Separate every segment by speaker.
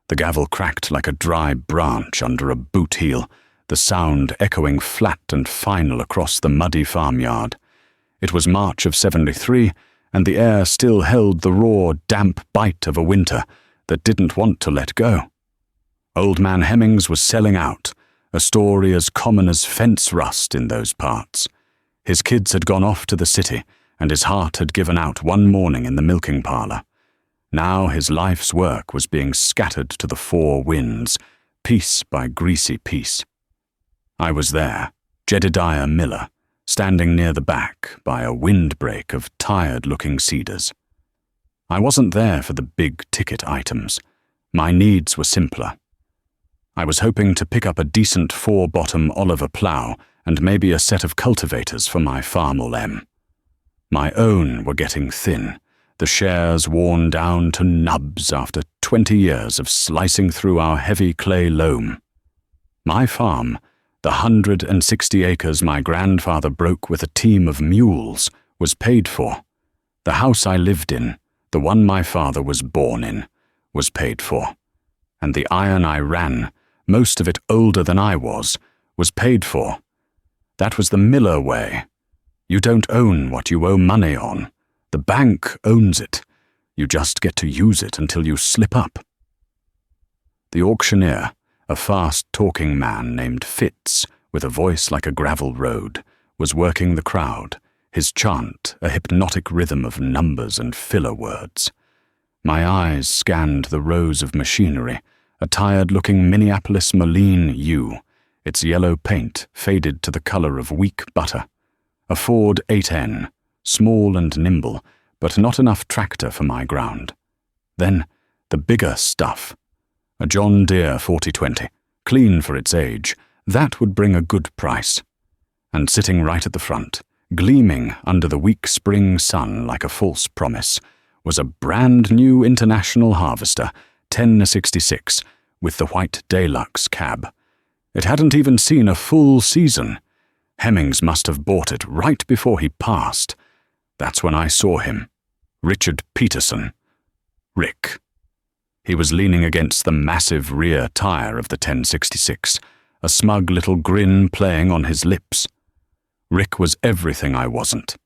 Speaker 1: The gavel cracked like a dry branch under a boot heel, the sound echoing flat and final across the muddy farmyard. It was March of '73, and the air still held the raw, damp bite of a winter that didn't want to let go. Old Man Hemmings was selling out, a story as common as fence rust in those parts. His kids had gone off to the city, and his heart had given out one morning in the milking parlour. Now his life's work was being scattered to the four winds, piece by greasy piece. I was there, Jedediah Miller, standing near the back by a windbreak of tired-looking cedars. I wasn't there for the big-ticket items. My needs were simpler. I was hoping to pick up a decent four-bottom Oliver plough and maybe a set of cultivators for my Farmall M. My own were getting thin, the shares worn down to nubs after 20 years of slicing through our heavy clay loam. My farm, the 160 acres my grandfather broke with a team of mules, was paid for. The house I lived in, the one my father was born in, was paid for. And the iron I ran, most of it older than I was paid for. That was the Miller way. You don't own what you owe money on. The bank owns it. You just get to use it until you slip up. The auctioneer, a fast-talking man named Fitz, with a voice like a gravel road, was working the crowd, his chant a hypnotic rhythm of numbers and filler words. My eyes scanned the rows of machinery, a tired-looking Minneapolis Moline U, its yellow paint faded to the color of weak butter. A Ford 8N, small and nimble, but not enough tractor for my ground. Then, the bigger stuff. A John Deere 4020, clean for its age, that would bring a good price. And sitting right at the front, gleaming under the weak spring sun like a false promise, was a brand-new International Harvester, 1066, with the white Deluxe cab. It hadn't even seen a full season. Hemmings must have bought it right before he passed. That's when I saw him. Richard Peterson. Rick. He was leaning against the massive rear tire of the 1066, a smug little grin playing on his lips. Rick was everything I wasn't.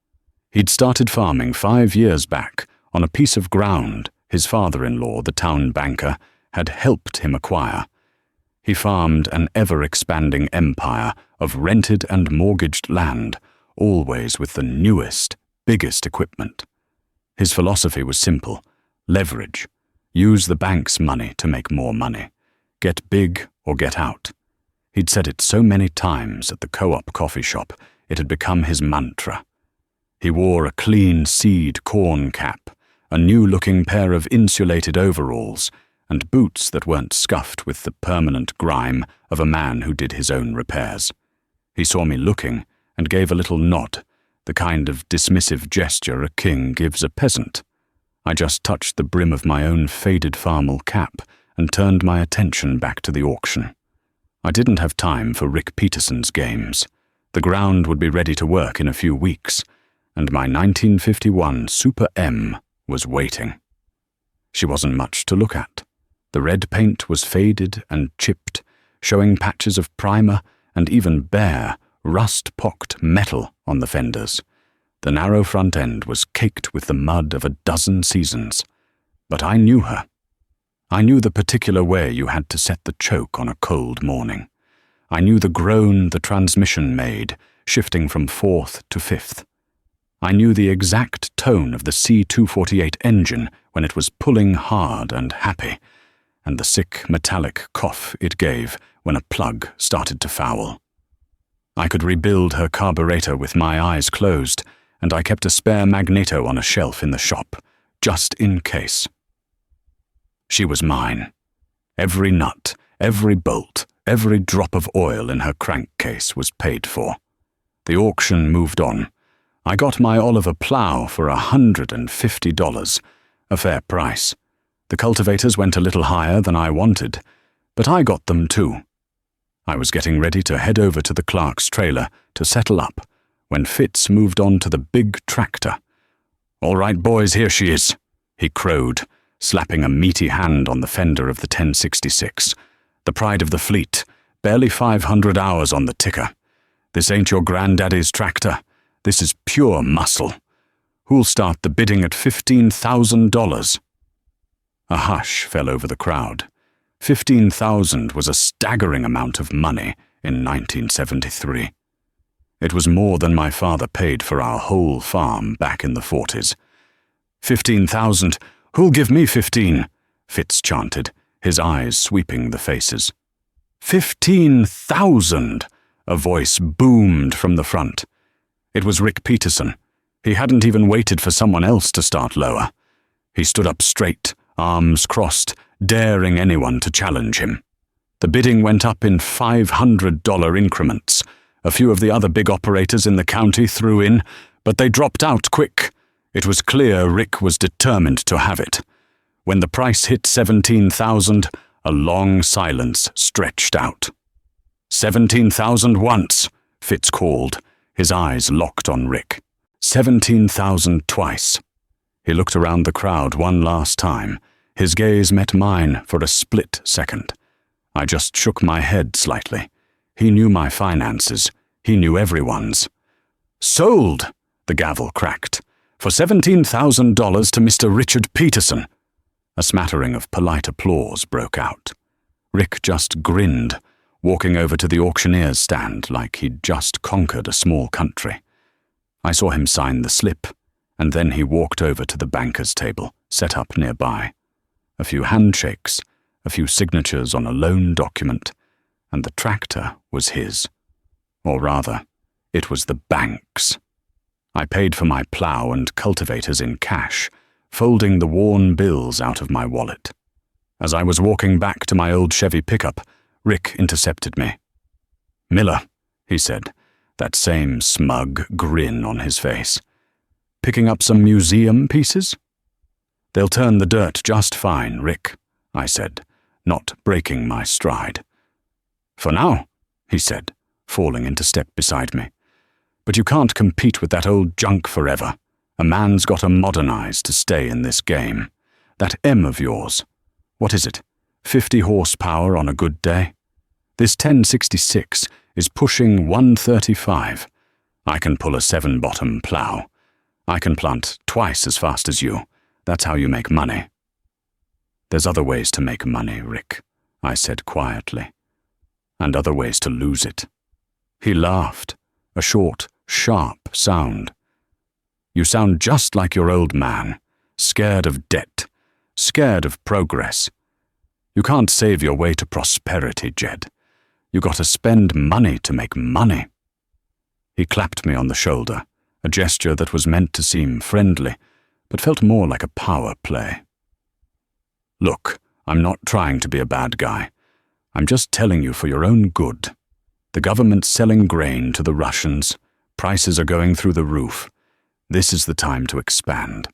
Speaker 1: He'd started farming 5 years back on a piece of ground his father-in-law, the town banker, had helped him acquire. He farmed an ever-expanding empire of rented and mortgaged land, always with the newest, biggest equipment. His philosophy was simple: leverage. Use the bank's money to make more money. Get big or get out. He'd said it so many times at the co-op coffee shop, it had become his mantra. He wore a clean seed corn cap, a new-looking pair of insulated overalls, and boots that weren't scuffed with the permanent grime of a man who did his own repairs. He saw me looking and gave a little nod, the kind of dismissive gesture a king gives a peasant. I just touched the brim of my own faded Farmall cap and turned my attention back to the auction. I didn't have time for Rick Peterson's games. The ground would be ready to work in a few weeks, and my 1951 Super M was waiting. She wasn't much to look at. The red paint was faded and chipped, showing patches of primer and even bare, rust-pocked metal on the fenders. The narrow front end was caked with the mud of a dozen seasons. But I knew her. I knew the particular way you had to set the choke on a cold morning. I knew the groan the transmission made, shifting from fourth to fifth. I knew the exact tone of the C248 engine when it was pulling hard and happy, and the sick metallic cough it gave when a plug started to foul. I could rebuild her carburetor with my eyes closed, and I kept a spare magneto on a shelf in the shop, just in case. She was mine. Every nut, every bolt, every drop of oil in her crankcase was paid for. The auction moved on. I got my Oliver plough for $150, a fair price. The cultivators went a little higher than I wanted, but I got them too. I was getting ready to head over to the Clark's trailer to settle up when Fitz moved on to the big tractor. "All right, boys, here she is," he crowed, slapping a meaty hand on the fender of the 1066. "The pride of the fleet. Barely 500 hours on the ticker. This ain't your granddaddy's tractor. This is pure muscle. Who'll start the bidding at $15,000? A hush fell over the crowd. 15,000 was a staggering amount of money in 1973. It was more than my father paid for our whole farm back in the 40s. 15,000. Who'll give me 15? Fitz chanted, his eyes sweeping the faces. 15,000! A voice boomed from the front. It was Rick Peterson. He hadn't even waited for someone else to start lower. He stood up straight, arms crossed, daring anyone to challenge him. The bidding went up in $500 increments. A few of the other big operators in the county threw in, but they dropped out quick. It was clear Rick was determined to have it. When the price hit 17,000, a long silence stretched out. 17,000 once, Fitz called, his eyes locked on Rick. 17,000 twice. He looked around the crowd one last time. His gaze met mine for a split second. I just shook my head slightly. He knew my finances. He knew everyone's. "Sold!" the gavel cracked. "For $17,000 to Mr. Richard Peterson." A smattering of polite applause broke out. Rick just grinned, walking over to the auctioneer's stand like he'd just conquered a small country. I saw him sign the slip, and then he walked over to the banker's table, set up nearby. A few handshakes, a few signatures on a loan document, and the tractor was his. Or rather, it was the bank's. I paid for my plough and cultivators in cash, folding the worn bills out of my wallet. As I was walking back to my old Chevy pickup, Rick intercepted me. "Miller," he said, that same smug grin on his face. "Picking up some museum pieces?" "They'll turn the dirt just fine, Rick," I said, not breaking my stride. "For now," he said, falling into step beside me. "But you can't compete with that old junk forever. A man's got to modernize to stay in this game. That M of yours, what is it, 50 horsepower on a good day? This 1066 is pushing 135. I can pull a 7-bottom plough. I can plant twice as fast as you. That's how you make money." "There's other ways to make money, Rick," I said quietly. "And other ways to lose it." He laughed, a short, sharp sound. "You sound just like your old man, scared of debt, scared of progress. You can't save your way to prosperity, Jed. You got to spend money to make money." He clapped me on the shoulder, a gesture that was meant to seem friendly, but felt more like a power play. "Look, I'm not trying to be a bad guy. I'm just telling you for your own good. The government's selling grain to the Russians. Prices are going through the roof. This is the time to expand.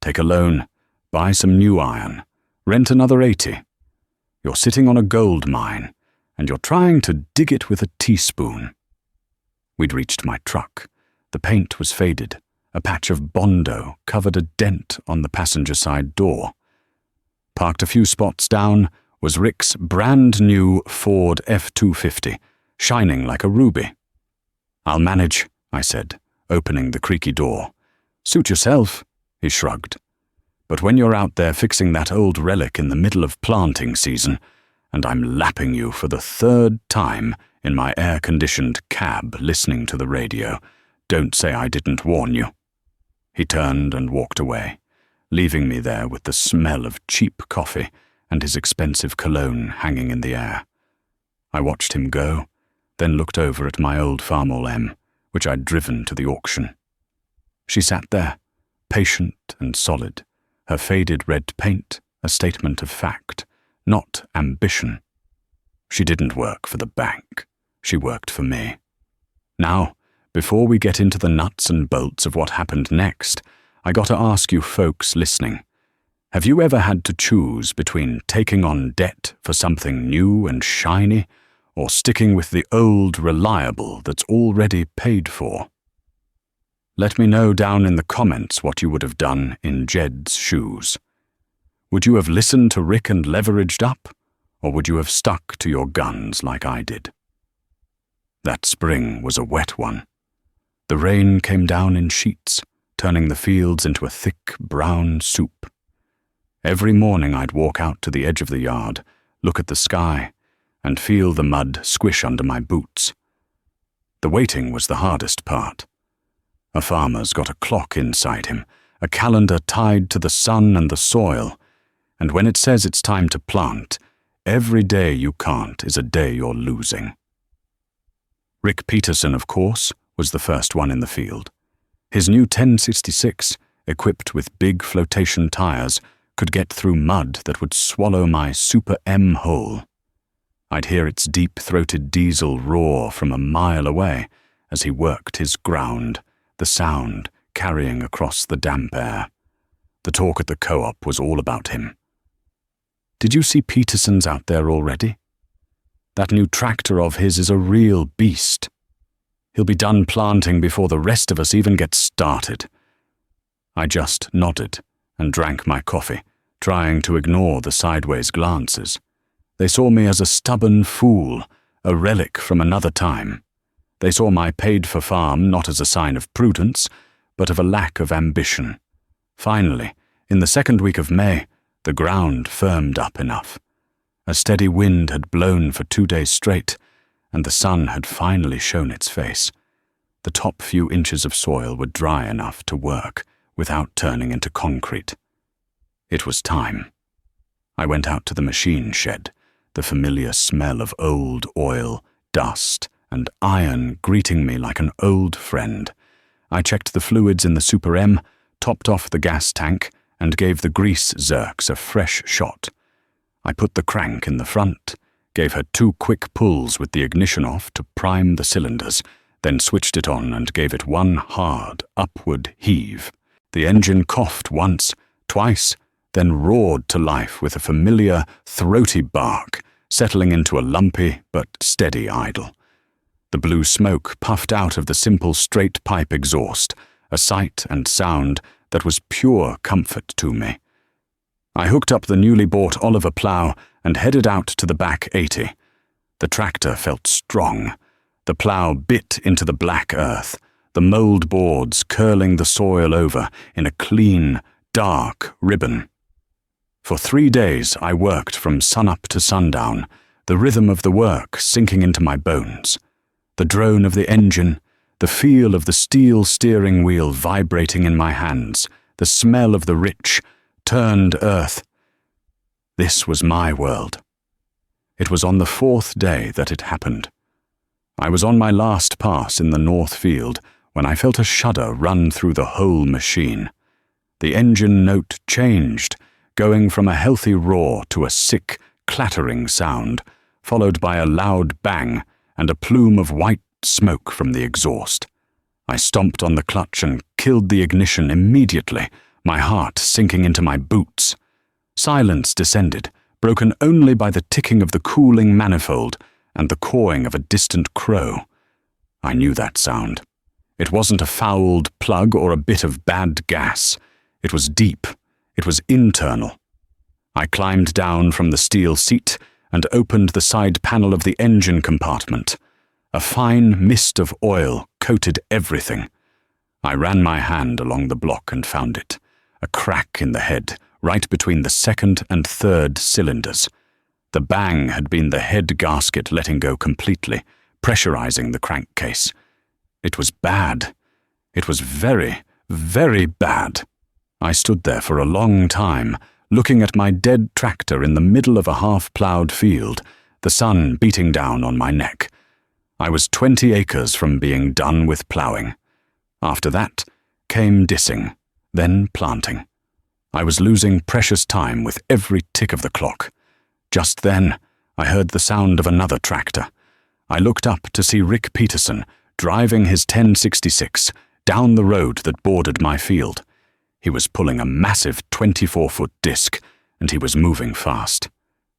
Speaker 1: Take a loan, buy some new iron, rent another 80. You're sitting on a gold mine, and you're trying to dig it with a teaspoon." We'd reached my truck. The paint was faded. A patch of Bondo covered a dent on the passenger side door. Parked a few spots down was Rick's brand-new Ford F-250, shining like a ruby. "I'll manage," I said, opening the creaky door. "Suit yourself," he shrugged. "But when you're out there fixing that old relic in the middle of planting season, and I'm lapping you for the 3rd time in my air-conditioned cab listening to the radio, don't say I didn't warn you." He turned and walked away, leaving me there with the smell of cheap coffee and his expensive cologne hanging in the air. I watched him go, then looked over at my old Farmall M, which I'd driven to the auction. She sat there, patient and solid, her faded red paint a statement of fact, not ambition. She didn't work for the bank. She worked for me. Now, before we get into the nuts and bolts of what happened next, I got to ask you folks listening, have you ever had to choose between taking on debt for something new and shiny, or sticking with the old reliable that's already paid for? Let me know down in the comments what you would have done in Jed's shoes. Would you have listened to Rick and leveraged up, or would you have stuck to your guns like I did? That spring was a wet one. The rain came down in sheets, turning the fields into a thick brown soup. Every morning I'd walk out to the edge of the yard, look at the sky, and feel the mud squish under my boots. The waiting was the hardest part. A farmer's got a clock inside him, a calendar tied to the sun and the soil, and when it says it's time to plant, every day you can't is a day you're losing. Rick Peterson, of course, was the first one in the field. His new 1066, equipped with big flotation tires, could get through mud that would swallow my Super M whole. I'd hear its deep-throated diesel roar from a mile away as he worked his ground, the sound carrying across the damp air. The talk at the co-op was all about him. Did you see Peterson's out there already? That new tractor of his is a real beast. He'll be done planting before the rest of us even get started. I just nodded and drank my coffee, trying to ignore the sideways glances. They saw me as a stubborn fool, a relic from another time. They saw my paid-for farm not as a sign of prudence, but of a lack of ambition. Finally, in the second week of May, the ground firmed up enough. A steady wind had blown for 2 days straight, and the sun had finally shown its face. The top few inches of soil were dry enough to work without turning into concrete. It was time. I went out to the machine shed, the familiar smell of old oil, dust, and iron greeting me like an old friend. I checked the fluids in the Super M, topped off the gas tank, and gave the grease zerks a fresh shot. I put the crank in the front, gave her 2 quick pulls with the ignition off to prime the cylinders, then switched it on and gave it 1 hard, upward heave. The engine coughed once, twice, then roared to life with a familiar, throaty bark, settling into a lumpy but steady idle. The blue smoke puffed out of the simple straight pipe exhaust, a sight and sound that was pure comfort to me. I hooked up the newly bought Oliver plough and headed out to the back 80. The tractor felt strong. The plough bit into the black earth, the mould boards curling the soil over in a clean, dark ribbon. For 3 days I worked from sunup to sundown, the rhythm of the work sinking into my bones. The drone of the engine, the feel of the steel steering wheel vibrating in my hands, the smell of the rich, turned earth. This was my world. It was on the 4th day that it happened. I was on my last pass in the north field when I felt a shudder run through the whole machine. The engine note changed, going from a healthy roar to a sick, clattering sound, followed by a loud bang and a plume of white smoke from the exhaust. I stomped on the clutch and killed the ignition immediately, my heart sinking into my boots. Silence descended, broken only by the ticking of the cooling manifold and the cawing of a distant crow. I knew that sound. It wasn't a fouled plug or a bit of bad gas. It was deep. It was internal. I climbed down from the steel seat and opened the side panel of the engine compartment. A fine mist of oil coated everything. I ran my hand along the block and found it. A crack in the head, right between the 2nd and 3rd cylinders. The bang had been the head gasket letting go completely, pressurizing the crankcase. It was bad. It was very, very bad. I stood there for a long time, looking at my dead tractor in the middle of a half-ploughed field, the sun beating down on my neck. I was 20 acres from being done with ploughing. After that came dissing, then planting. I was losing precious time with every tick of the clock. Just then, I heard the sound of another tractor. I looked up to see Rick Peterson driving his 1066 down the road that bordered my field. He was pulling a massive 24-foot disc, and he was moving fast.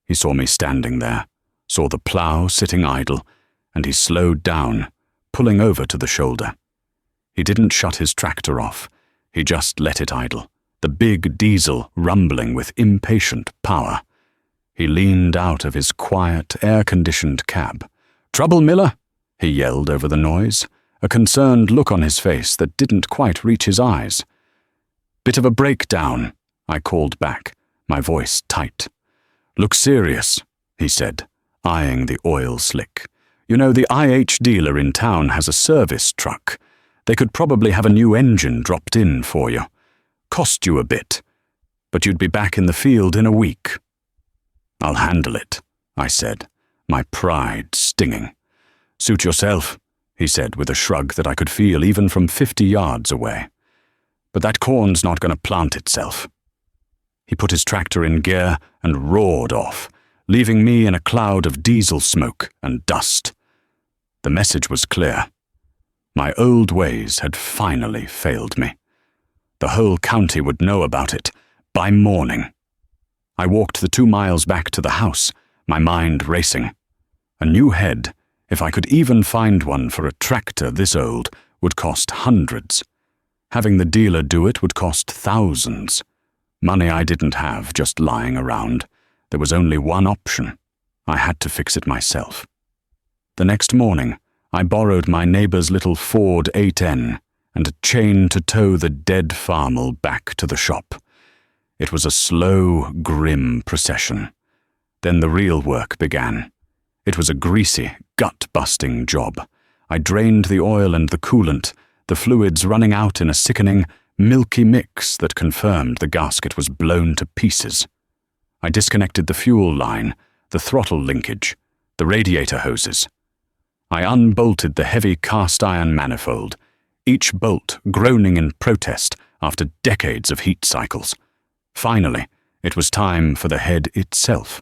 Speaker 1: He saw me standing there, saw the plough sitting idle, and he slowed down, pulling over to the shoulder. He didn't shut his tractor off. He just let it idle, the big diesel rumbling with impatient power. He leaned out of his quiet, air-conditioned cab. "Trouble, Miller?" he yelled over the noise, a concerned look on his face that didn't quite reach his eyes. "Bit of a breakdown," I called back, my voice tight. "Look serious," he said, eyeing the oil slick. "You know, the IH dealer in town has a service truck. They could probably have a new engine dropped in for you. Cost you a bit, but you'd be back in the field in a week." "I'll handle it," I said, my pride stinging. "Suit yourself," he said with a shrug that I could feel even from 50 yards away. "But that corn's not going to plant itself." He put his tractor in gear and roared off, leaving me in a cloud of diesel smoke and dust. The message was clear. My old ways had finally failed me. The whole county would know about it by morning. I walked the 2 miles back to the house, my mind racing. A new head, if I could even find one for a tractor this old, would cost hundreds. Having the dealer do it would cost thousands. Money I didn't have just lying around. There was only one option. I had to fix it myself. The next morning, I borrowed my neighbor's little Ford 8N and a chain to tow the dead Farmall back to the shop. It was a slow, grim procession. Then the real work began. It was a greasy, gut-busting job. I drained the oil and the coolant, the fluids running out in a sickening, milky mix that confirmed the gasket was blown to pieces. I disconnected the fuel line, the throttle linkage, the radiator hoses. I unbolted the heavy cast-iron manifold, each bolt groaning in protest after decades of heat cycles. Finally, it was time for the head itself.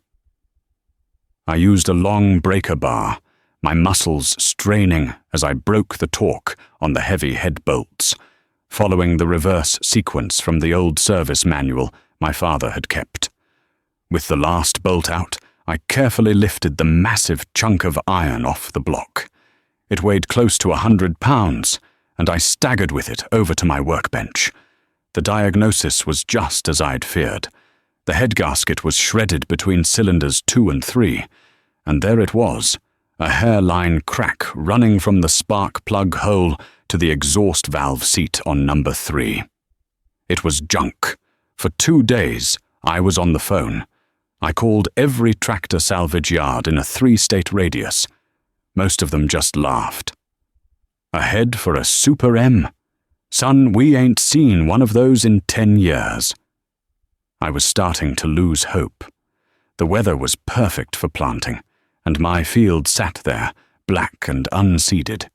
Speaker 1: I used a long breaker bar, my muscles straining as I broke the torque on the heavy head bolts, following the reverse sequence from the old service manual my father had kept. With the last bolt out, I carefully lifted the massive chunk of iron off the block. It weighed close to 100 pounds, and I staggered with it over to my workbench. The diagnosis was just as I'd feared. The head gasket was shredded between cylinders 2 and 3, and there it was, a hairline crack running from the spark plug hole to the exhaust valve seat on number 3. It was junk. For 2 days, I was on the phone. I called every tractor salvage yard in a 3-state radius. Most of them just laughed. "A head for a Super M? Son, we ain't seen one of those in 10 years. I was starting to lose hope. The weather was perfect for planting, and my field sat there, black and unseeded.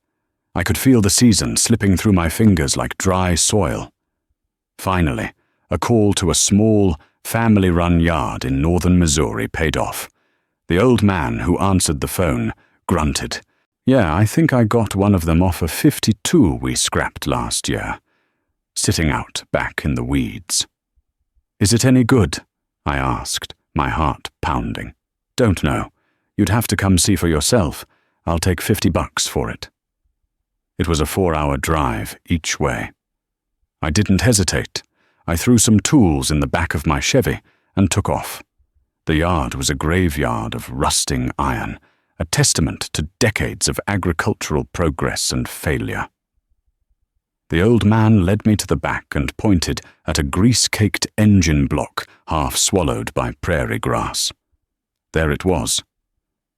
Speaker 1: I could feel the season slipping through my fingers like dry soil. Finally, a call to a small, family-run yard in northern Missouri paid off. The old man who answered the phone grunted. "Yeah, I think I got one of them off a 52 we scrapped last year," sitting out back in the weeds. "Is it any good?" I asked, my heart pounding. "Don't know. You'd have to come see for yourself. I'll take $50 for it." It was a 4-hour drive each way. I didn't hesitate. I threw some tools in the back of my Chevy and took off. The yard was a graveyard of rusting iron, a testament to decades of agricultural progress and failure. The old man led me to the back and pointed at a grease-caked engine block half swallowed by prairie grass. There it was.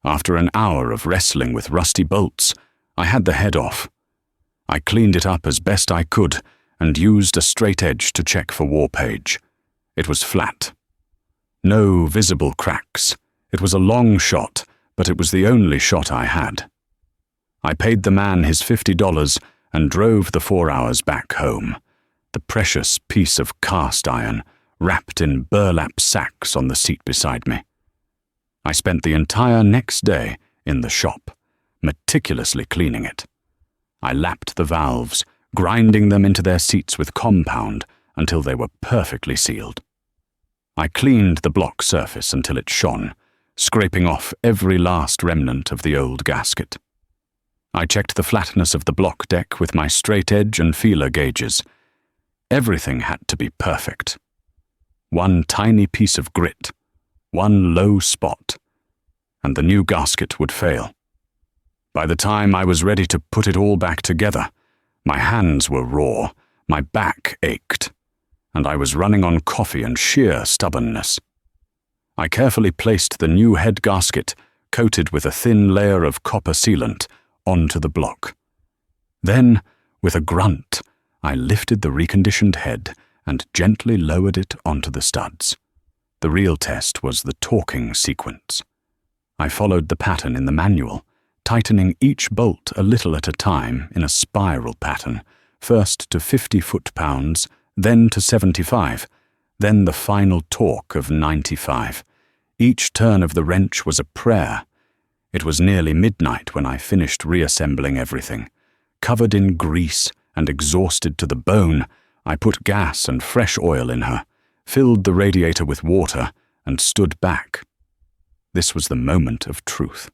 Speaker 1: After an hour of wrestling with rusty bolts, I had the head off. I cleaned it up as best I could and used a straight edge to check for warpage. It was flat. No visible cracks. It was a long shot, but it was the only shot I had. I paid the man his $50 and drove the 4 hours back home, the precious piece of cast iron wrapped in burlap sacks on the seat beside me. I spent the entire next day in the shop, meticulously cleaning it. I lapped the valves, grinding them into their seats with compound until they were perfectly sealed. I cleaned the block surface until it shone, scraping off every last remnant of the old gasket. I checked the flatness of the block deck with my straight edge and feeler gauges. Everything had to be perfect. one tiny piece of grit, one low spot, and the new gasket would fail. By the time I was ready to put it all back together, my hands were raw, my back ached, and I was running on coffee and sheer stubbornness. I carefully placed the new head gasket, coated with a thin layer of copper sealant, onto the block. Then, with a grunt, I lifted the reconditioned head and gently lowered it onto the studs. The real test was the torquing sequence. I followed the pattern in the manual, tightening each bolt a little at a time in a spiral pattern, first to 50 foot-pounds, then to 75, then the final torque of 95. Each turn of the wrench was a prayer. It was nearly midnight when I finished reassembling everything. Covered in grease and exhausted to the bone, I put gas and fresh oil in her, filled the radiator with water, and stood back. This was the moment of truth.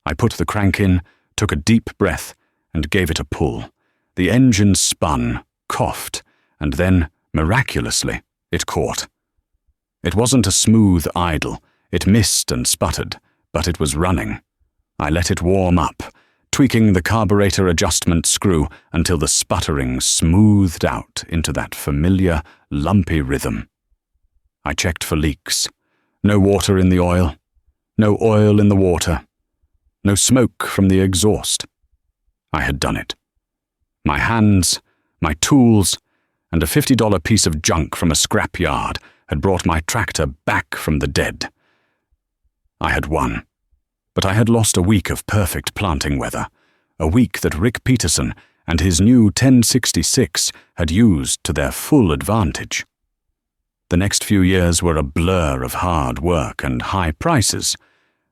Speaker 1: I put the crank in, took a deep breath, and gave it a pull. The engine spun, coughed, and then, miraculously, it caught. It wasn't a smooth idle. It missed and sputtered, but it was running. I let it warm up, tweaking the carburetor adjustment screw until the sputtering smoothed out into that familiar, lumpy rhythm. I checked for leaks. No water in the oil. No oil in the water. No smoke from the exhaust. I had done it. My hands, my tools, and a $50 piece of junk from a scrap yard had brought my tractor back from the dead. I had won. But I had lost a week of perfect planting weather, a week that Rick Peterson and his new 1066 had used to their full advantage. The next few years were a blur of hard work and high prices.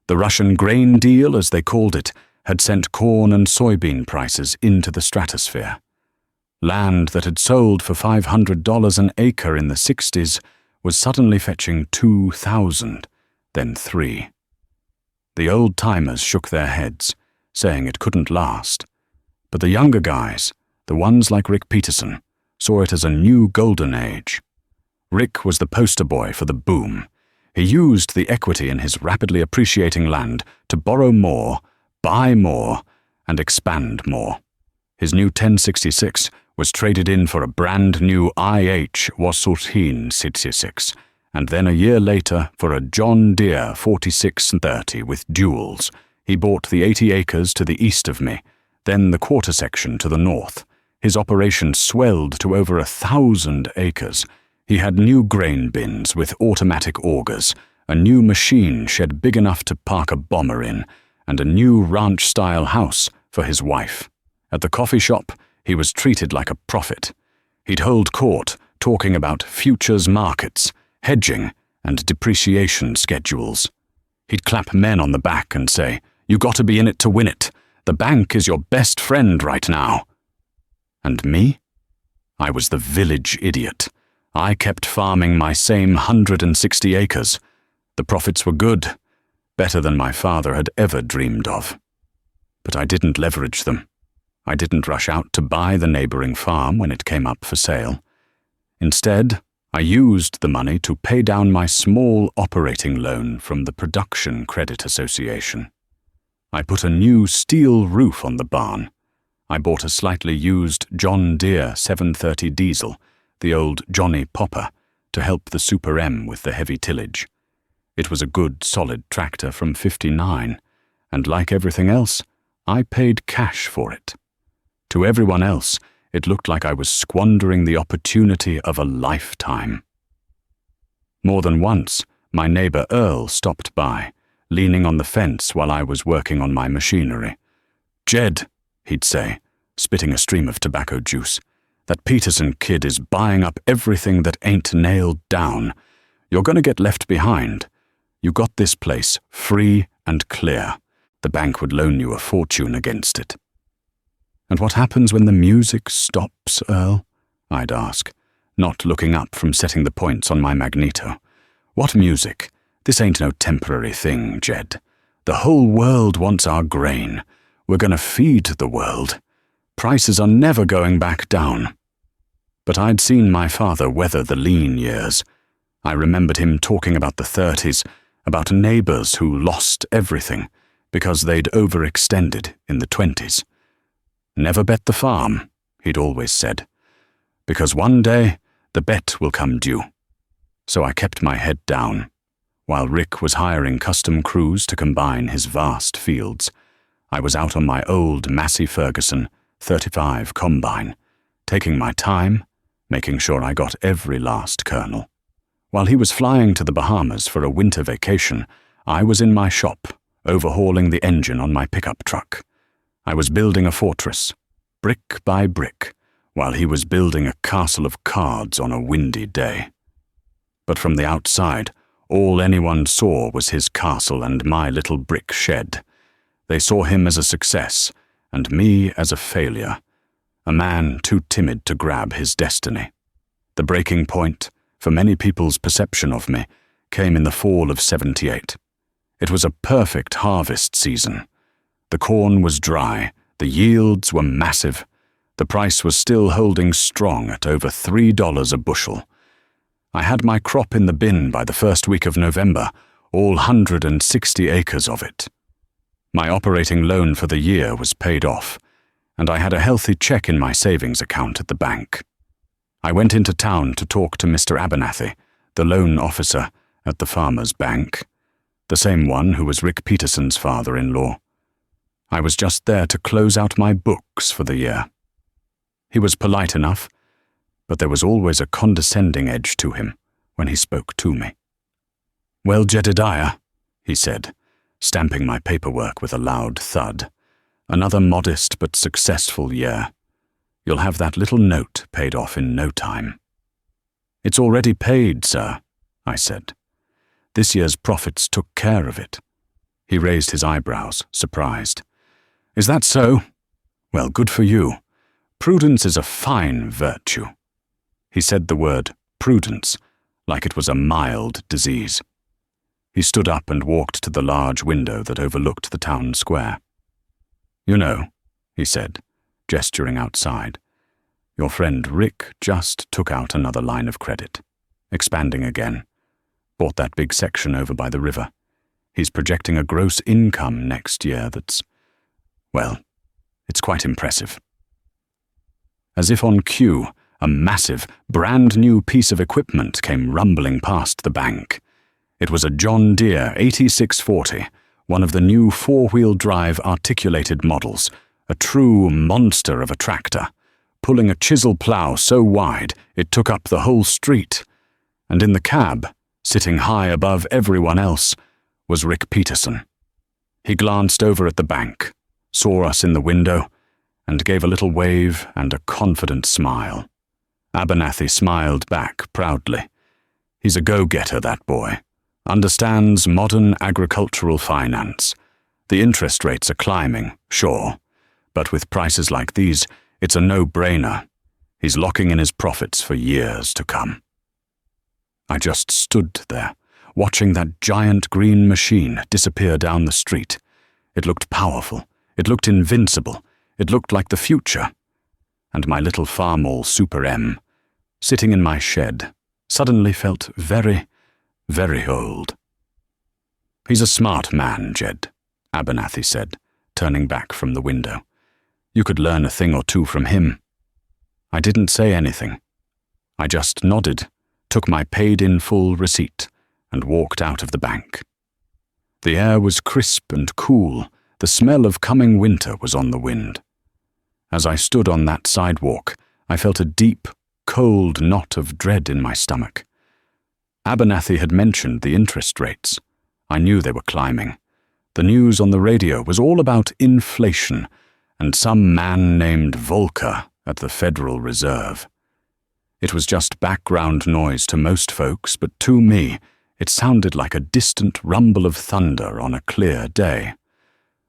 Speaker 1: The Russian grain deal, as they called it, had sent corn and soybean prices into the stratosphere. Land that had sold for $500 an acre in the 60s was suddenly fetching $2,000, then $3,000. The old-timers shook their heads, saying it couldn't last. But the younger guys, the ones like Rick Peterson, saw it as a new golden age. Rick was the poster boy for the boom. He used the equity in his rapidly appreciating land to borrow more, buy more, and expand more. His new 1066 was traded in for a brand new IH Wasurhin 66, and then a year later for a John Deere 4630 with duals. He bought the 80 acres to the east of me, then the quarter section to the north. His operation swelled to over 1,000 acres. He had new grain bins with automatic augers, a new machine shed big enough to park a bomber in, and a new ranch-style house for his wife. At the coffee shop, he was treated like a prophet. He'd hold court, talking about futures markets, hedging, and depreciation schedules. He'd clap men on the back and say, "You got to be in it to win it. The bank is your best friend right now." And me? I was the village idiot. I kept farming my same 160 acres. The profits were good, better than my father had ever dreamed of. But I didn't leverage them. I didn't rush out to buy the neighboring farm when it came up for sale. Instead, I used the money to pay down my small operating loan from the Production Credit Association. I put a new steel roof on the barn. I bought a slightly used John Deere 730 diesel, the old Johnny Popper, to help the Super M with the heavy tillage. It was a good, solid tractor from '59, and like everything else, I paid cash for it. To everyone else, it looked like I was squandering the opportunity of a lifetime. More than once, my neighbor Earl stopped by, leaning on the fence while I was working on my machinery. "Jed," he'd say, spitting a stream of tobacco juice, "that Peterson kid is buying up everything that ain't nailed down. You're going to get left behind. You got this place free and clear. The bank would loan you a fortune against it." "And what happens when the music stops, Earl?" I'd ask, not looking up from setting the points on my magneto. "What music? This ain't no temporary thing, Jed. The whole world wants our grain. We're going to feed the world. Prices are never going back down." But I'd seen my father weather the lean years. I remembered him talking about the 30s, about neighbors who lost everything because they'd overextended in the 20s. Never bet the farm, he'd always said, because one day the bet will come due. So I kept my head down, while Rick was hiring custom crews to combine his vast fields. I was out on my old Massey Ferguson 35 combine, taking my time, making sure I got every last kernel. While he was flying to the Bahamas for a winter vacation, I was in my shop, overhauling the engine on my pickup truck. I was building a fortress, brick by brick, while he was building a castle of cards on a windy day. But from the outside, all anyone saw was his castle and my little brick shed. They saw him as a success, and me as a failure, a man too timid to grab his destiny. The breaking point, for many people's perception of me, came in the fall of '78. It was a perfect harvest season. The corn was dry, the yields were massive, the price was still holding strong at over $3 a bushel. I had my crop in the bin by the first week of November, all 160 acres of it. My operating loan for the year was paid off, and I had a healthy check in my savings account at the bank. I went into town to talk to Mr. Abernathy, the loan officer at the Farmers' Bank, the same one who was Rick Peterson's father-in-law. I was just there to close out my books for the year. He was polite enough, but there was always a condescending edge to him when he spoke to me. "Well, Jedediah," he said, stamping my paperwork with a loud thud, "another modest but successful year. You'll have that little note paid off in no time." "It's already paid, sir," I said. "This year's profits took care of it." He raised his eyebrows, surprised. "Is that so? Well, good for you. Prudence is a fine virtue." He said the word prudence like it was a mild disease. He stood up and walked to the large window that overlooked the town square. "You know," he said, gesturing outside, "your friend Rick just took out another line of credit, expanding again. Bought that big section over by the river. He's projecting a gross income next year that's, well, it's quite impressive." As if on cue, a massive, brand-new piece of equipment came rumbling past the bank. It was a John Deere 8640, one of the new four-wheel drive articulated models, a true monster of a tractor, pulling a chisel plow so wide it took up the whole street. And in the cab, sitting high above everyone else, was Rick Peterson. He glanced over at the bank, saw us in the window, and gave a little wave and a confident smile. Abernathy smiled back proudly. He's a go-getter, that boy. Understands modern agricultural finance. The interest rates are climbing, sure, but with prices like these, it's a no-brainer. He's locking in his profits for years to come. I just stood there, watching that giant green machine disappear down the street. It looked powerful. It looked invincible. It looked like the future. And my little Farmall Super M, sitting in my shed, suddenly felt very, very old. "He's a smart man, Jed," Abernathy said, turning back from the window. "You could learn a thing or two from him." I didn't say anything. I just nodded, took my paid-in-full receipt, and walked out of the bank. The air was crisp and cool. The smell of coming winter was on the wind. As I stood on that sidewalk, I felt a deep, cold knot of dread in my stomach. Abernathy had mentioned the interest rates. I knew they were climbing. The news on the radio was all about inflation and some man named Volcker at the Federal Reserve. It was just background noise to most folks, but to me, it sounded like a distant rumble of thunder on a clear day.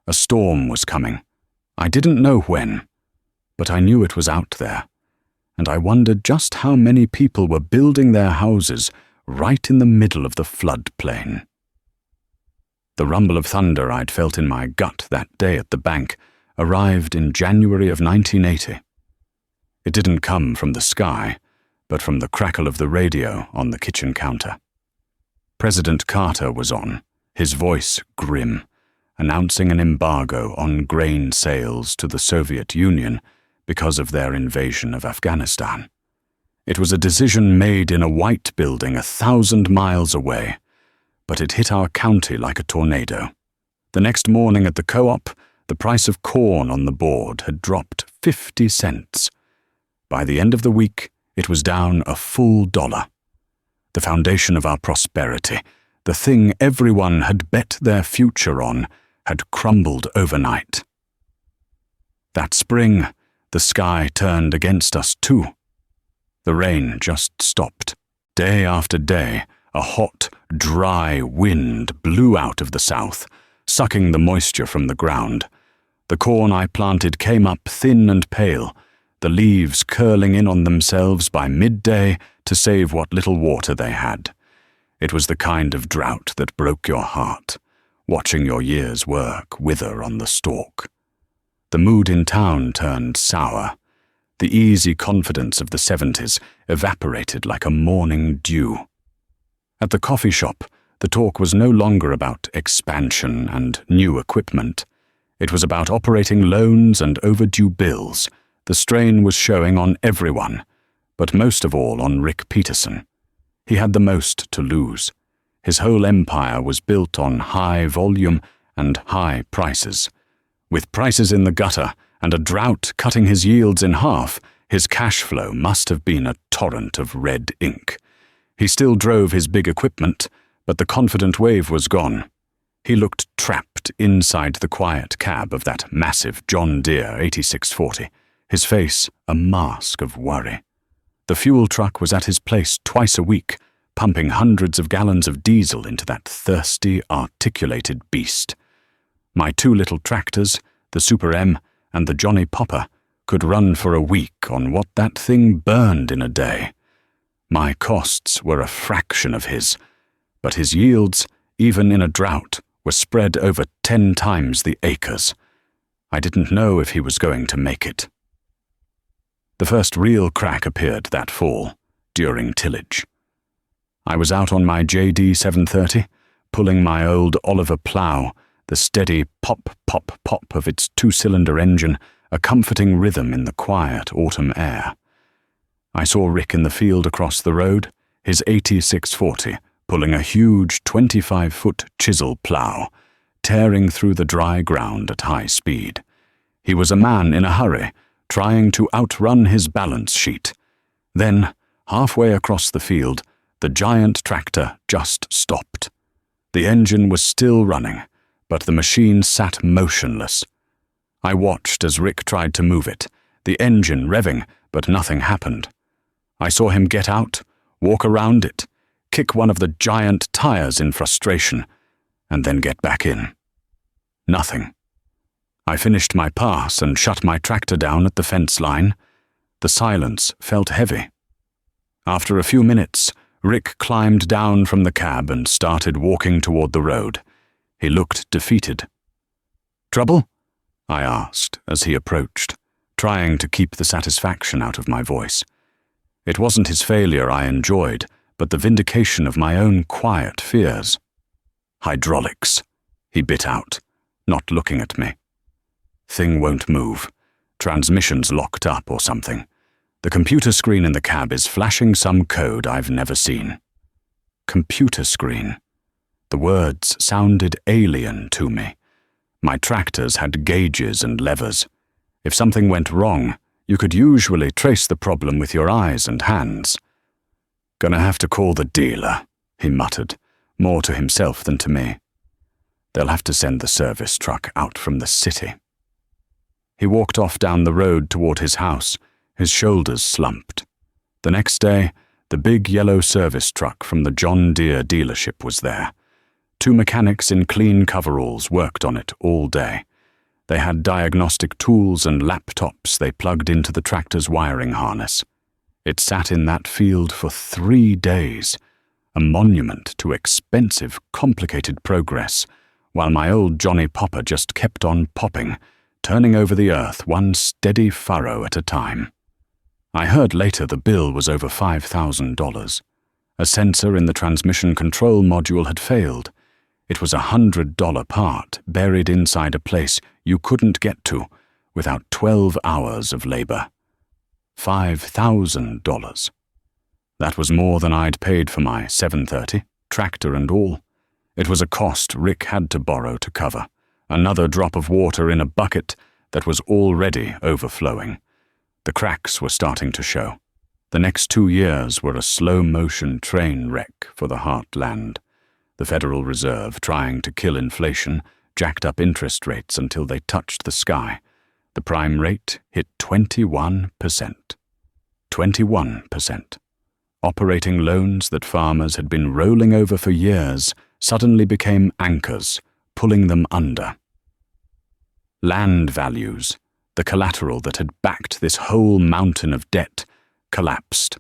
Speaker 1: A storm was coming. I didn't know when, but I knew it was out there, and I wondered just how many people were building their houses right in the middle of the floodplain. The rumble of thunder I'd felt in my gut that day at the bank arrived in January of 1980. It didn't come from the sky, but from the crackle of the radio on the kitchen counter. President Carter was on, his voice grim, announcing an embargo on grain sales to the Soviet Union because of their invasion of Afghanistan. It was a decision made in a white building 1,000 miles away, but it hit our county like a tornado. The next morning at the co-op, the price of corn on the board had dropped 50 cents. By the end of the week, it was down a full $1. The foundation of our prosperity, the thing everyone had bet their future on, had crumbled overnight. That spring, the sky turned against us too. The rain just stopped. Day after day, a hot, dry wind blew out of the south, sucking the moisture from the ground. The corn I planted came up thin and pale, the leaves curling in on themselves by midday to save what little water they had. It was the kind of drought that broke your heart, watching your year's work wither on the stalk. The mood in town turned sour. The easy confidence of the 70s evaporated like a morning dew. At the coffee shop, the talk was no longer about expansion and new equipment. It was about operating loans and overdue bills. The strain was showing on everyone, but most of all on Rick Peterson. He had the most to lose. His whole empire was built on high volume and high prices. With prices in the gutter and a drought cutting his yields in half, his cash flow must have been a torrent of red ink. He still drove his big equipment, but the confident wave was gone. He looked trapped inside the quiet cab of that massive John Deere 8640, his face a mask of worry. The fuel truck was at his place twice a week, pumping hundreds of gallons of diesel into that thirsty, articulated beast. My 2 little tractors, the Super M and the Johnny Popper, could run for a week on what that thing burned in a day. My costs were a fraction of his, but his yields, even in a drought, were spread over 10 times the acres. I didn't know if he was going to make it. The first real crack appeared that fall, during tillage. I was out on my JD 730, pulling my old Oliver plow, the steady pop, pop, pop of its 2-cylinder engine, a comforting rhythm in the quiet autumn air. I saw Rick in the field across the road, his 8640, pulling a huge 25-foot chisel plow, tearing through the dry ground at high speed. He was a man in a hurry, trying to outrun his balance sheet. Then, halfway across the field, the giant tractor just stopped. The engine was still running, but the machine sat motionless. I watched as Rick tried to move it, the engine revving, but nothing happened. I saw him get out, walk around it, kick one of the giant tires in frustration, and then get back in. Nothing. I finished my pass and shut my tractor down at the fence line. The silence felt heavy. After a few minutes, Rick climbed down from the cab and started walking toward the road. He looked defeated. "Trouble?" I asked as he approached, trying to keep the satisfaction out of my voice. It wasn't his failure I enjoyed, but the vindication of my own quiet fears. "Hydraulics," he bit out, not looking at me. "Thing won't move. Transmission's locked up or something. The computer screen in the cab is flashing some code I've never seen." Computer screen. The words sounded alien to me. My tractors had gauges and levers. If something went wrong, you could usually trace the problem with your eyes and hands. "Gonna have to call the dealer," he muttered, more to himself than to me. "They'll have to send the service truck out from the city." He walked off down the road toward his house, his shoulders slumped. The next day, the big yellow service truck from the John Deere dealership was there. 2 mechanics in clean coveralls worked on it all day. They had diagnostic tools and laptops they plugged into the tractor's wiring harness. It sat in that field for 3 days, a monument to expensive, complicated progress, while my old Johnny Popper just kept on popping, turning over the earth one steady furrow at a time. I heard later the bill was over $5,000. A sensor in the transmission control module had failed. It was $100 part buried inside a place you couldn't get to without 12 hours of labor. $5,000. That was more than I'd paid for my 730, tractor and all. It was a cost Rick had to borrow to cover, another drop of water in a bucket that was already overflowing. The cracks were starting to show. The next 2 years were a slow-motion train wreck for the heartland. The Federal Reserve, trying to kill inflation, jacked up interest rates until they touched the sky. The prime rate hit 21%. 21%. Operating loans that farmers had been rolling over for years suddenly became anchors, pulling them under. Land values, the collateral that had backed this whole mountain of debt, collapsed.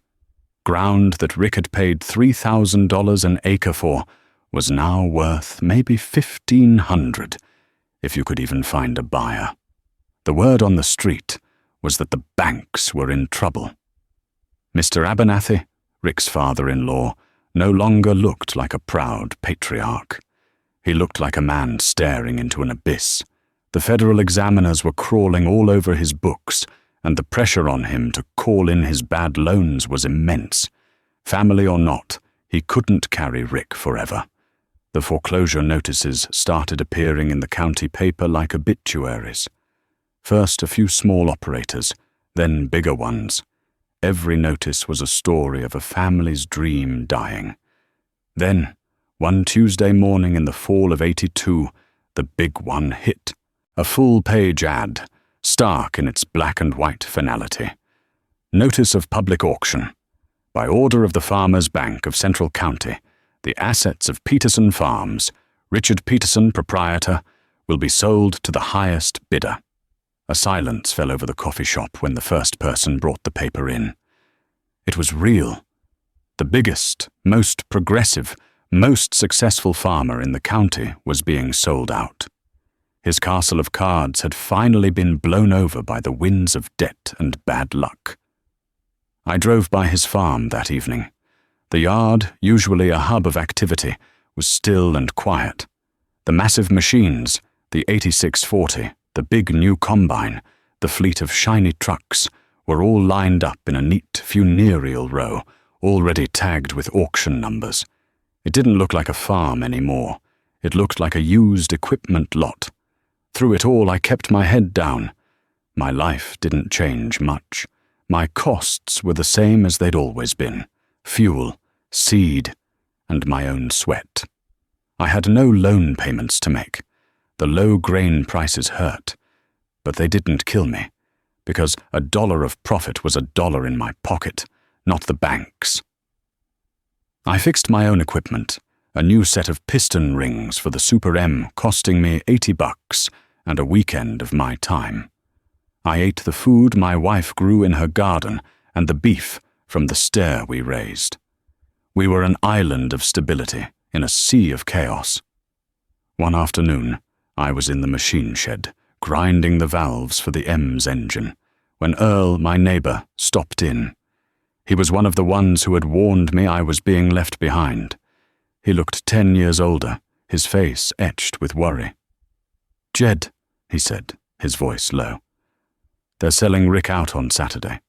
Speaker 1: Ground that Rick had paid $3,000 an acre for was now worth maybe $1,500, if you could even find a buyer. The word on the street was that the banks were in trouble. Mr. Abernathy, Rick's father-in-law, no longer looked like a proud patriarch. He looked like a man staring into an abyss. The federal examiners were crawling all over his books, and the pressure on him to call in his bad loans was immense. Family or not, he couldn't carry Rick forever. The foreclosure notices started appearing in the county paper like obituaries. First a few small operators, then bigger ones. Every notice was a story of a family's dream dying. Then, one Tuesday morning in the fall of '82, the big one hit. A full-page ad, stark in its black and white finality. Notice of public auction. By order of the Farmers Bank of Central County, the assets of Peterson Farms, Richard Peterson, proprietor, will be sold to the highest bidder. A silence fell over the coffee shop when the first person brought the paper in. It was real. The biggest, most progressive, most successful farmer in the county was being sold out. His castle of cards had finally been blown over by the winds of debt and bad luck. I drove by his farm that evening. The yard, usually a hub of activity, was still and quiet. The massive machines, the 8640, the big new combine, the fleet of shiny trucks, were all lined up in a neat funereal row, already tagged with auction numbers. It didn't look like a farm anymore. It looked like a used equipment lot. Through it all, I kept my head down. My life didn't change much. My costs were the same as they'd always been: fuel, seed, and my own sweat. I had no loan payments to make. The low grain prices hurt, but they didn't kill me, because $1 of profit was $1 in my pocket, not the bank's. I fixed my own equipment, a new set of piston rings for the Super M costing me $80 and a weekend of my time. I ate the food my wife grew in her garden and the beef from the steer we raised. We were an island of stability in a sea of chaos. One afternoon, I was in the machine shed, grinding the valves for the M's engine, when Earl, my neighbor, stopped in. He was one of the ones who had warned me I was being left behind. He looked 10 years older, his face etched with worry. "Jed," he said, his voice low. "They're selling Rick out on Saturday."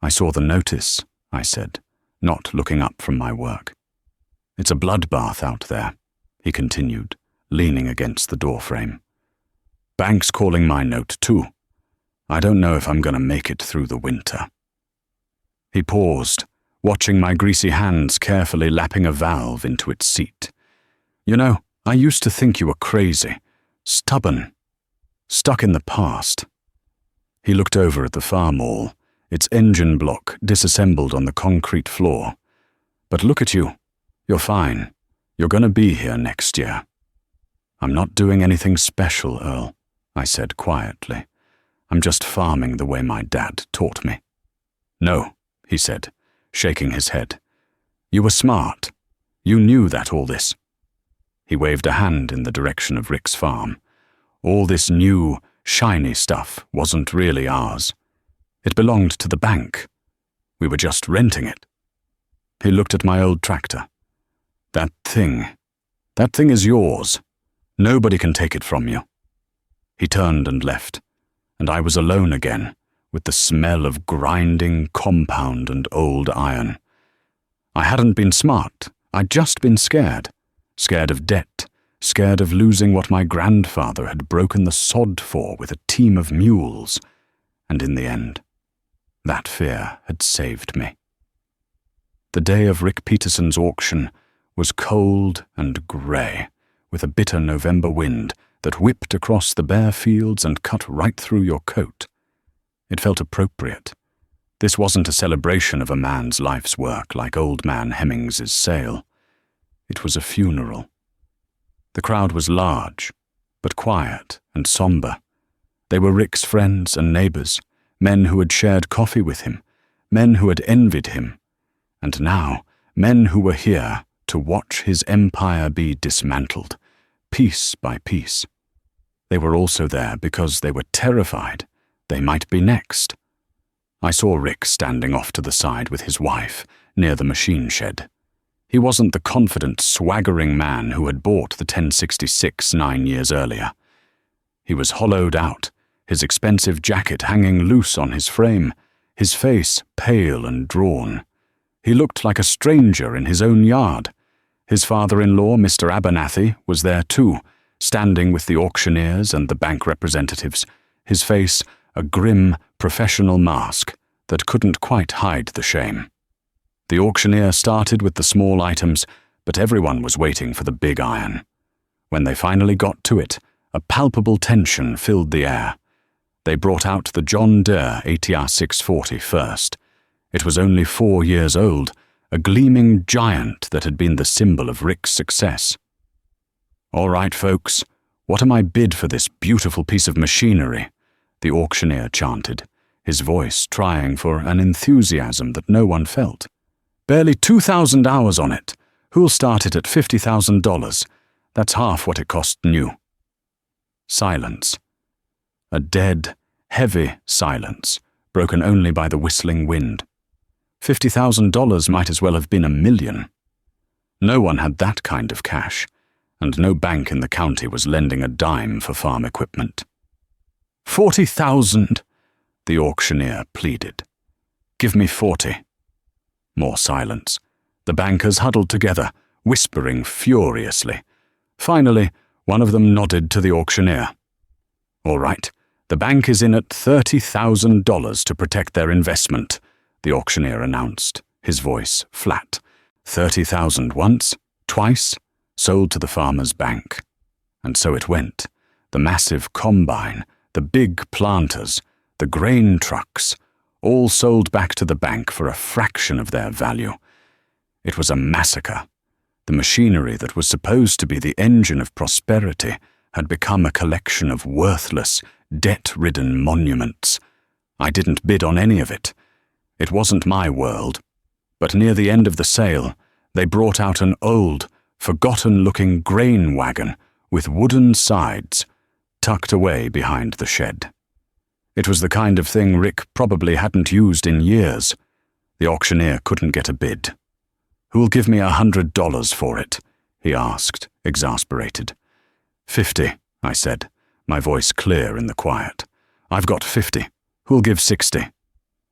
Speaker 1: "I saw the notice," I said, not looking up from my work. "It's a bloodbath out there," he continued, leaning against the doorframe. "Bank's calling my note too. I don't know if I'm going to make it through the winter." He paused, watching my greasy hands carefully lapping a valve into its seat. "You know, I used to think you were crazy, stubborn, stuck in the past." He looked over at the Farmall, its engine block disassembled on the concrete floor. "But look at you. You're fine. You're going to be here next year." "I'm not doing anything special, Earl," I said quietly. "I'm just farming the way my dad taught me." "No," he said, shaking his head. "You were smart. You knew that all this." He waved a hand in the direction of Rick's farm. "All this new, shiny stuff wasn't really ours. It belonged to the bank. We were just renting it." He looked at my old tractor. That thing is yours. Nobody can take it from you. He turned and left, and I was alone again, with the smell of grinding compound and old iron. I hadn't been smart, I'd just been scared. Scared of debt, scared of losing what my grandfather had broken the sod for with a team of mules. And in the end, that fear had saved me. The day of Rick Peterson's auction was cold and grey, with a bitter November wind that whipped across the bare fields and cut right through your coat. It felt appropriate. This wasn't a celebration of a man's life's work like Old Man Hemmings's sale. It was a funeral. The crowd was large, but quiet and somber. They were Rick's friends and neighbours, men who had shared coffee with him, men who had envied him, and now men who were here to watch his empire be dismantled, piece by piece. They were also there because they were terrified they might be next. I saw Rick standing off to the side with his wife, near the machine shed. He wasn't the confident, swaggering man who had bought the 1066 9 years earlier. He was hollowed out, his expensive jacket hanging loose on his frame, his face pale and drawn. He looked like a stranger in his own yard. His father-in-law, Mr. Abernathy, was there too, standing with the auctioneers and the bank representatives, his face a grim, professional mask that couldn't quite hide the shame. The auctioneer started with the small items, but everyone was waiting for the big iron. When they finally got to it, a palpable tension filled the air. They brought out the John Deere ATR 640 first. It was only 4 years old, a gleaming giant that had been the symbol of Rick's success. "All right, folks, what am I bid for this beautiful piece of machinery?" the auctioneer chanted, his voice trying for an enthusiasm that no one felt. "Barely 2,000 hours on it. Who'll start it at $50,000? That's half what it cost new." Silence. A dead, heavy silence, broken only by the whistling wind. $50,000 might as well have been $1 million. No one had that kind of cash, and no bank in the county was lending a dime for farm equipment. "40,000, the auctioneer pleaded. "Give me 40. More silence. The bankers huddled together, whispering furiously. Finally, one of them nodded to the auctioneer. "All right, the bank is in at $30,000 to protect their investment," the auctioneer announced, his voice flat. 30,000 once, twice, sold to the farmer's bank. And so it went. The massive combine, the big planters, the grain trucks, all sold back to the bank for a fraction of their value. It was a massacre. The machinery that was supposed to be the engine of prosperity had become a collection of worthless, debt-ridden monuments. I didn't bid on any of it. It wasn't my world. But near the end of the sale, they brought out an old, forgotten-looking grain wagon with wooden sides, tucked away behind the shed. It was the kind of thing Rick probably hadn't used in years. The auctioneer couldn't get a bid. "Who'll give me $100 for it?" he asked, exasperated. 50, I said, my voice clear in the quiet. "I've got 50. Who'll give 60?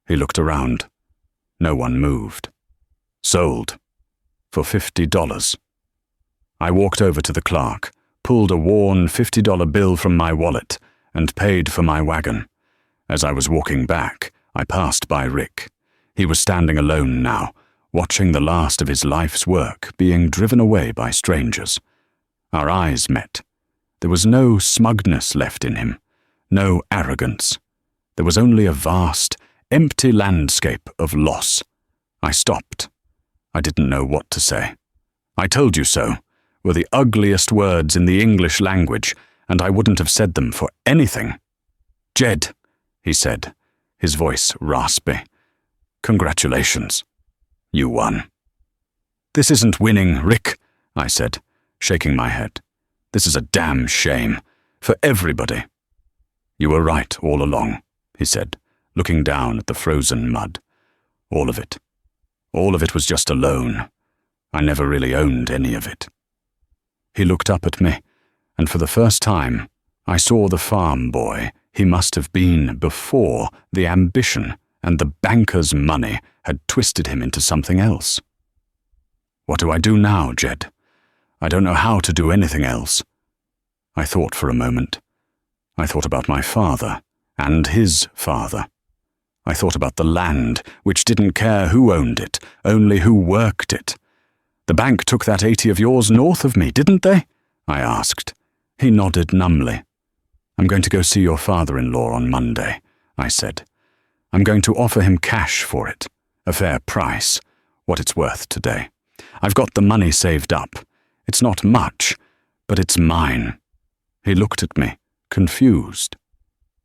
Speaker 1: He looked around. No one moved. "Sold. For $50. I walked over to the clerk, pulled a worn $50 bill from my wallet, and paid for my wagon. As I was walking back, I passed by Rick. He was standing alone now, watching the last of his life's work being driven away by strangers. Our eyes met. There was no smugness left in him, no arrogance. There was only a vast, empty landscape of loss. I stopped. I didn't know what to say. "I told you so," were the ugliest words in the English language, and I wouldn't have said them for anything. "Jed," he said, his voice raspy. "Congratulations. You won." "This isn't winning, Rick," I said, shaking my head. "This is a damn shame. For everybody." "You were right all along," he said, looking down at the frozen mud. "All of it. All of it was just a loan. I never really owned any of it." He looked up at me, and for the first time, I saw the farm boy he must have been before the ambition and the banker's money had twisted him into something else. "What do I do now, Jed? I don't know how to do anything else." I thought for a moment. I thought about my father and his father. I thought about the land, which didn't care who owned it, only who worked it. "The bank took that 80 of yours north of me, didn't they?" I asked. He nodded numbly. "I'm going to go see your father-in-law on Monday," I said. "I'm going to offer him cash for it, a fair price, what it's worth today. I've got the money saved up. It's not much, but it's mine." He looked at me, confused.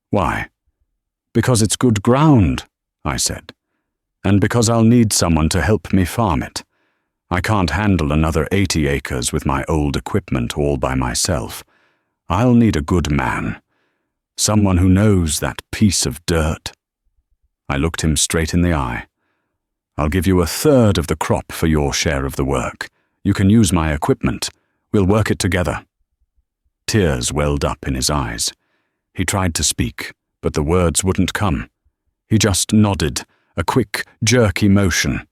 Speaker 1: "Why?" "Because it's good ground," I said, "and because I'll need someone to help me farm it. I can't handle another 80 acres with my old equipment all by myself. I'll need a good man, someone who knows that piece of dirt." I looked him straight in the eye. "I'll give you a third of the crop for your share of the work. You can use my equipment. We'll work it together." Tears welled up in his eyes. He tried to speak, but the words wouldn't come. He just nodded, a quick, jerky motion.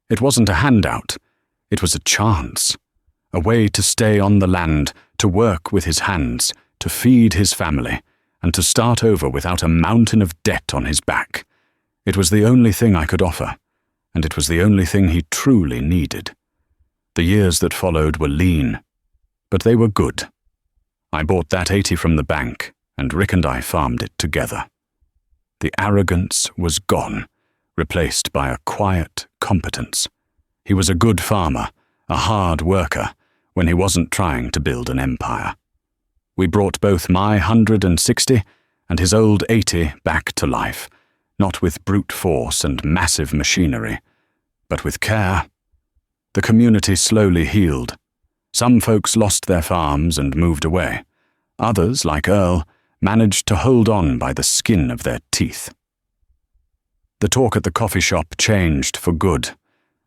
Speaker 1: It wasn't a handout. It was a chance. A way to stay on the land, to work with his hands, to feed his family, and to start over without a mountain of debt on his back. It was the only thing I could offer, and it was the only thing he truly needed. The years that followed were lean, but they were good. I bought that 80 from the bank, and Rick and I farmed it together. The arrogance was gone, replaced by a quiet competence. He was a good farmer, a hard worker, when he wasn't trying to build an empire. We brought both my 160 and his old 80 back to life, not with brute force and massive machinery, but with care. The community slowly healed. Some folks lost their farms and moved away. Others, like Earl, managed to hold on by the skin of their teeth. The talk at the coffee shop changed for good.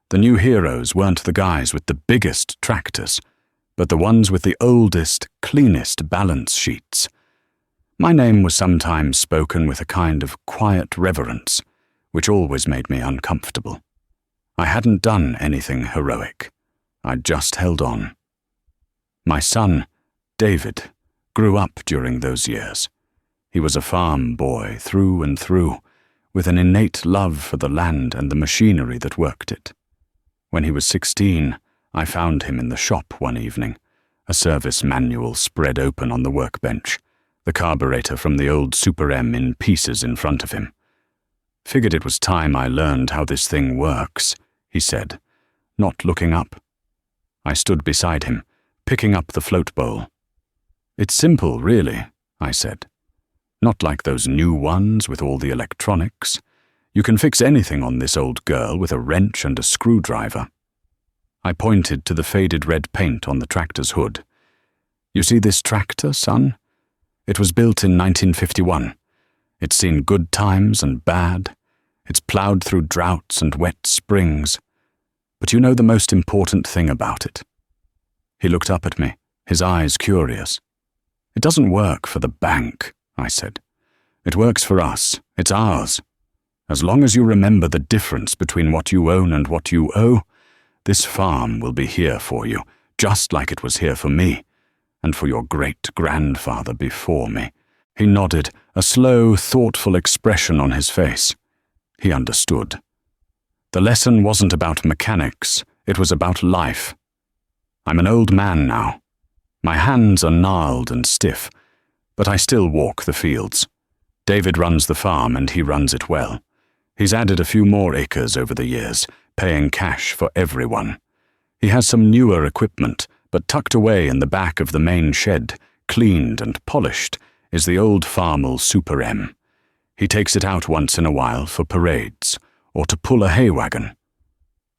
Speaker 1: The new heroes weren't the guys with the biggest tractors, but the ones with the oldest, cleanest balance sheets. My name was sometimes spoken with a kind of quiet reverence, which always made me uncomfortable. I hadn't done anything heroic. I'd just held on. My son, David, grew up during those years. He was a farm boy through and through, with an innate love for the land and the machinery that worked it. When he was 16, I found him in the shop one evening, a service manual spread open on the workbench, the carburetor from the old Super M in pieces in front of him. "Figured it was time I learned how this thing works," he said, not looking up. I stood beside him, picking up the float bowl. "It's simple, really," I said. "Not like those new ones with all the electronics. You can fix anything on this old girl with a wrench and a screwdriver." I pointed to the faded red paint on the tractor's hood. "You see this tractor, son? It was built in 1951. It's seen good times and bad. It's plowed through droughts and wet springs. But you know the most important thing about it?" He looked up at me, his eyes curious. "It doesn't work for the bank," I said. "It works for us. It's ours. As long as you remember the difference between what you own and what you owe, this farm will be here for you, just like it was here for me, and for your great-grandfather before me." He nodded, a slow, thoughtful expression on his face. He understood. The lesson wasn't about mechanics, it was about life. I'm an old man now. My hands are gnarled and stiff, but I still walk the fields. David runs the farm and he runs it well. He's added a few more acres over the years, paying cash for everyone. He has some newer equipment, but tucked away in the back of the main shed, cleaned and polished, is the old Farmall Super M. He takes it out once in a while for parades, or to pull a hay wagon.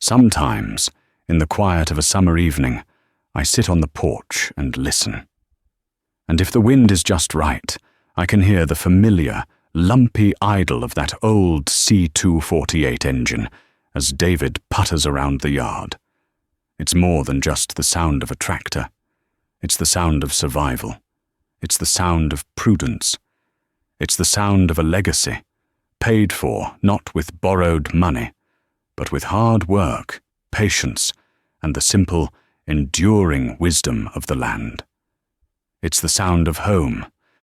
Speaker 1: Sometimes, in the quiet of a summer evening, I sit on the porch and listen. And if the wind is just right, I can hear the familiar, lumpy idle of that old C248 engine as David putters around the yard. It's more than just the sound of a tractor. It's the sound of survival. It's the sound of prudence. It's the sound of a legacy, paid for not with borrowed money, but with hard work, patience, and the simple, enduring wisdom of the land. It's the sound of home,